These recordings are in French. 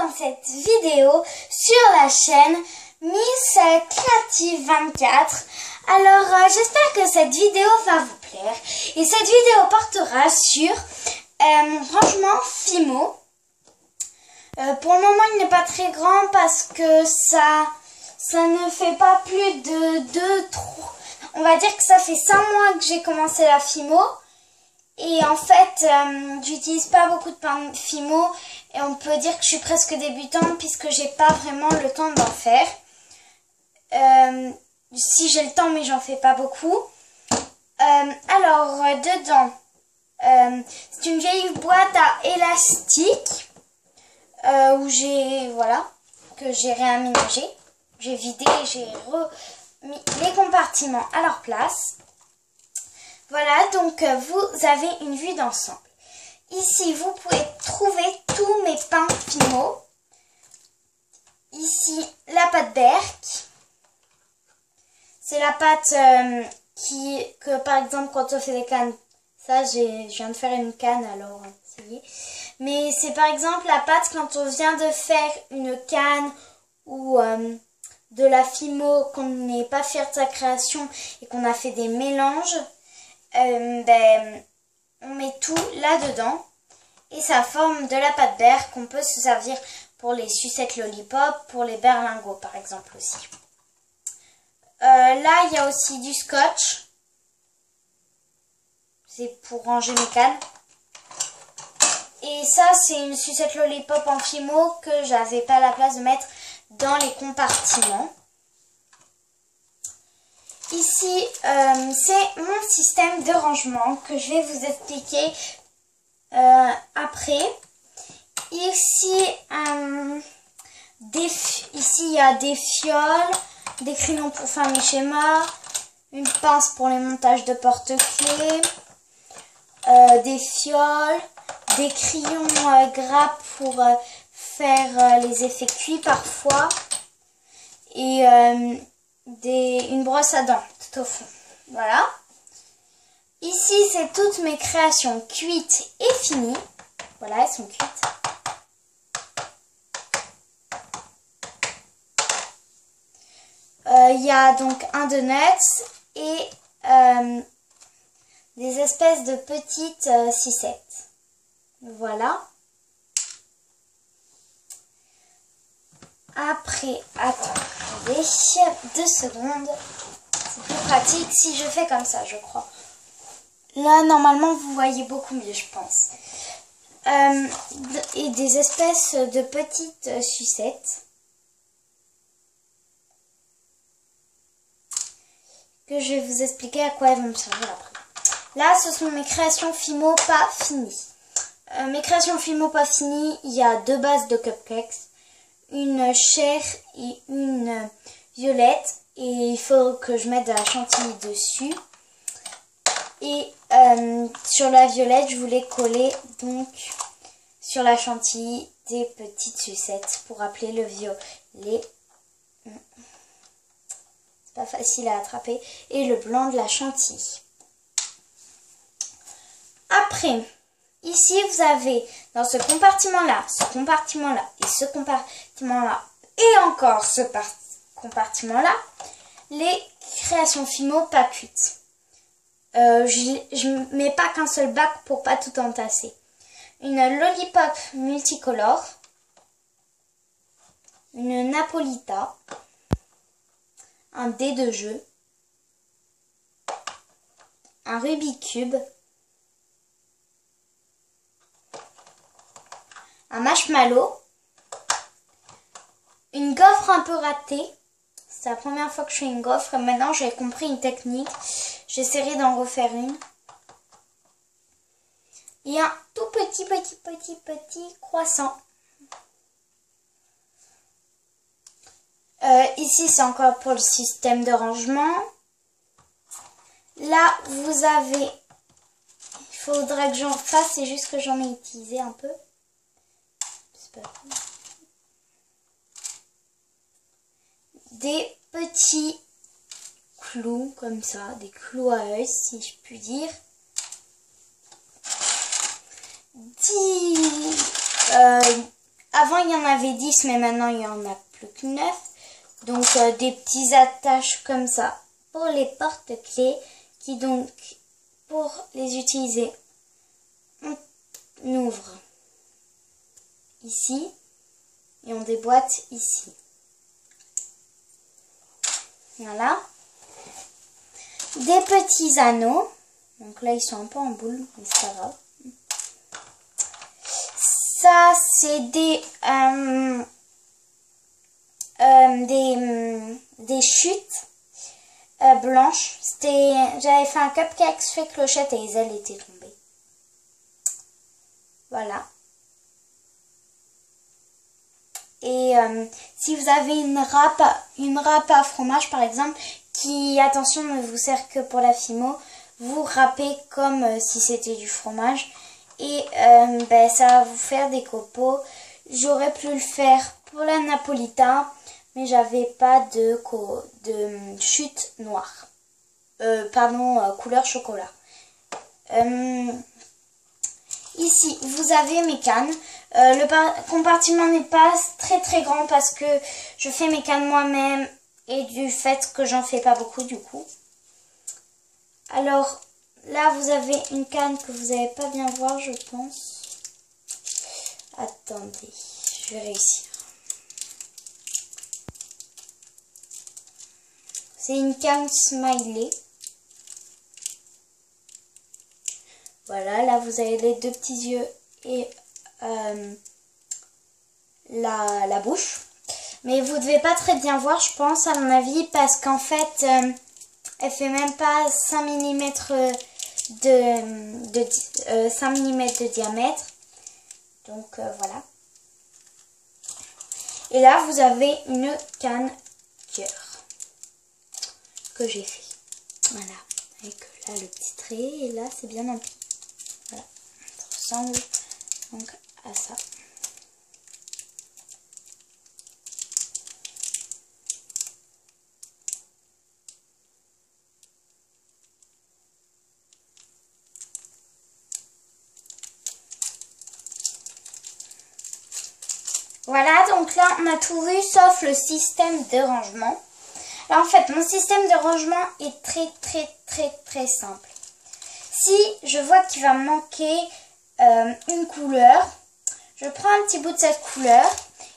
dans cette vidéo sur la chaîne Miss Creative 24. Alors j'espère que cette vidéo va vous plaire et cette vidéo portera sur mon rangement Fimo. Pour le moment il n'est pas très grand parce que ça ne fait pas plus de 3. On va dire que ça fait 5 mois que j'ai commencé la Fimo. Et en fait, j'utilise pas beaucoup de pain Fimo et on peut dire que je suis presque débutante puisque j'ai pas vraiment le temps d'en faire. Si j'ai le temps, mais j'en fais pas beaucoup. Alors, dedans, c'est une vieille boîte à élastique que j'ai réaménagé. J'ai vidé et j'ai remis les compartiments à leur place. Voilà, donc vous avez une vue d'ensemble. Ici, vous pouvez trouver tous mes pains Fimo. Ici, la pâte Berk. C'est la pâte que par exemple, quand on fait des cannes, ça, je viens de faire une canne, alors essayez. Mais c'est par exemple la pâte quand on vient de faire une canne ou de la Fimo, qu'on n'est pas fier de sa création et qu'on a fait des mélanges. On met tout là-dedans et ça forme de la pâte Berk qu'on peut se servir pour les sucettes lollipop, pour les berlingots par exemple aussi. Là, il y a aussi du scotch. C'est pour ranger mes cannes. Et ça, c'est une sucette lollipop en Fimo que j'avais pas la place de mettre dans les compartiments. Ici, c'est mon système de rangement que je vais vous expliquer après. Ici, il y a des fioles, des crayons pour faire mes schémas, une pince pour les montages de porte-clés, des fioles, des crayons gras pour faire les effets cuits parfois, et une brosse à dents tout au fond. Voilà. Ici, c'est toutes mes créations cuites et finies. Voilà, elles sont cuites. Il y a donc un donut et des espèces de petites sucettes. Voilà. Après, attendez 2 secondes. C'est plus pratique si je fais comme ça, je crois. Là, normalement, vous voyez beaucoup mieux, je pense. Et des espèces de petites sucettes. Que je vais vous expliquer à quoi elles vont me servir après. Là, ce sont mes créations Fimo pas finies. Mes créations Fimo pas finies, il y a 2 bases de cupcakes. Une chair et une violette. Et il faut que je mette de la chantilly dessus. Et sur la violette, je voulais coller donc sur la chantilly des petites sucettes pour appeler le violet. C'est pas facile à attraper. Et le blanc de la chantilly. Après, ici vous avez dans ce compartiment-là, ce compartiment-là et ce compartiment-là et encore ce compartiment-là, les créations Fimo pas cuites. Je mets pas qu'un seul bac pour pas tout entasser. Une lollipop multicolore, une Napolita, un dé de jeu, un Rubik's Cube, un marshmallow, une gaufre un peu ratée. C'est la première fois que je fais une gaufre et maintenant j'ai compris une technique. J'essaierai d'en refaire une. Et un tout petit croissant. Ici c'est encore pour le système de rangement. Là vous avez, il faudra que j'en fasse, c'est juste que j'en ai utilisé un peu. Des petits clous comme ça, des clous à œil si je puis dire. Avant il y en avait 10, mais maintenant il y en a plus que 9. Donc des petits attaches comme ça pour les porte-clés qui donc, pour les utiliser, on ouvre ici et on déboîte ici. Voilà. Des petits anneaux. Donc là, ils sont un peu en boule, mais c'est pas grave. Ça, c'est des chutes blanches. J'avais fait un cupcake fait clochette et les ailes étaient tombées. Voilà. Et si vous avez une râpe à fromage par exemple, qui, attention, ne vous sert que pour la fimo, vous râpez comme si c'était du fromage. Et ça va vous faire des copeaux. J'aurais pu le faire pour la napolitain, mais j'avais pas de chute noire. Couleur chocolat. Ici, vous avez mes cannes. Le compartiment n'est pas très très grand parce que je fais mes cannes moi-même et du fait que j'en fais pas beaucoup du coup. Alors, là, vous avez une canne que vous n'allez pas bien voir, je pense. Attendez, je vais réussir. C'est une canne smiley. Voilà, là, vous avez les deux petits yeux et la bouche. Mais vous ne devez pas très bien voir, je pense, à mon avis, parce qu'en fait, elle fait même pas 5 mm 5 mm de diamètre. Donc voilà. Et là, vous avez une canne cœur que j'ai fait. Voilà. Avec là le petit trait et là c'est bien empli. Voilà. Ça ressemble donc à ça. Voilà, donc là on a tout vu sauf le système de rangement. Alors en fait, mon système de rangement est très simple. Si je vois qu'il va me manquer une couleur, je prends un petit bout de cette couleur.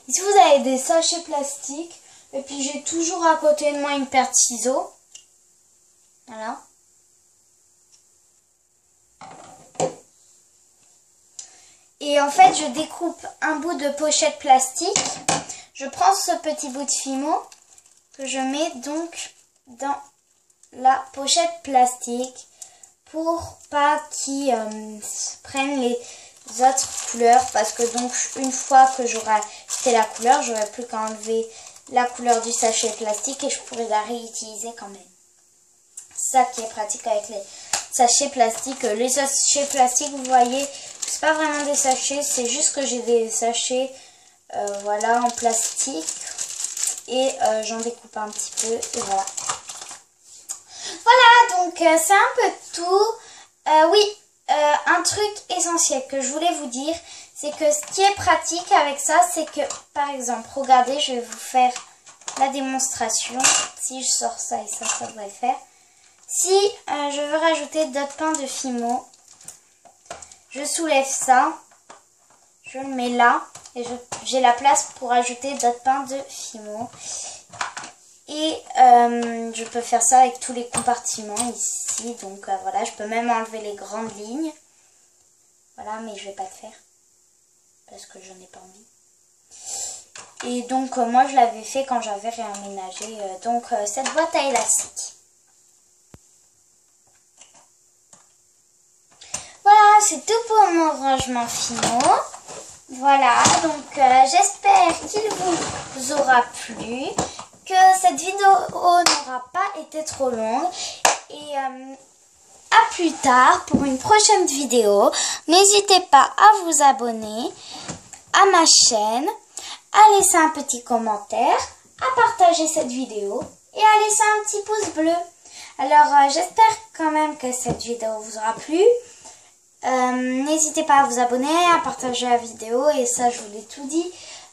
Ici vous avez des sachets plastiques et puis j'ai toujours à côté de moi une paire de ciseaux. Voilà. Et en fait, je découpe un bout de pochette plastique. Je prends ce petit bout de fimo que je mets donc dans la pochette plastique pour pas qu'il prenne les autres couleurs. Parce que donc, une fois que j'aurai fait la couleur, j'aurai plus qu'à enlever la couleur du sachet plastique et je pourrai la réutiliser quand même. Ça qui est pratique avec les sachets plastiques. Les sachets plastiques, vous voyez, c'est pas vraiment des sachets, c'est juste que j'ai des sachets voilà, en plastique et j'en découpe un petit peu et voilà. Voilà, donc c'est un peu tout. Oui, un truc essentiel que je voulais vous dire, c'est que ce qui est pratique avec ça, c'est que par exemple, regardez, je vais vous faire la démonstration. Si je sors ça et ça devrait le faire. Si je veux rajouter d'autres pains de fimo, je soulève ça, je le mets là et j'ai la place pour ajouter d'autres pains de fimo. Et je peux faire ça avec tous les compartiments ici. Donc voilà, je peux même enlever les grandes lignes. Voilà, mais je vais pas le faire parce que je n'ai pas envie. Et donc moi je l'avais fait quand j'avais réaménagé cette boîte à élastique. Voilà, c'est tout pour mon rangement fimo. Voilà, donc j'espère qu'il vous aura plu, que cette vidéo n'aura pas été trop longue. Et à plus tard pour une prochaine vidéo. N'hésitez pas à vous abonner à ma chaîne, à laisser un petit commentaire, à partager cette vidéo et à laisser un petit pouce bleu. Alors j'espère quand même que cette vidéo vous aura plu. N'hésitez pas à vous abonner, à partager la vidéo et ça je vous l'ai tout dit.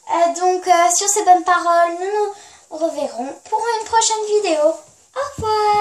Donc sur ces bonnes paroles, nous nous reverrons pour une prochaine vidéo. Au revoir.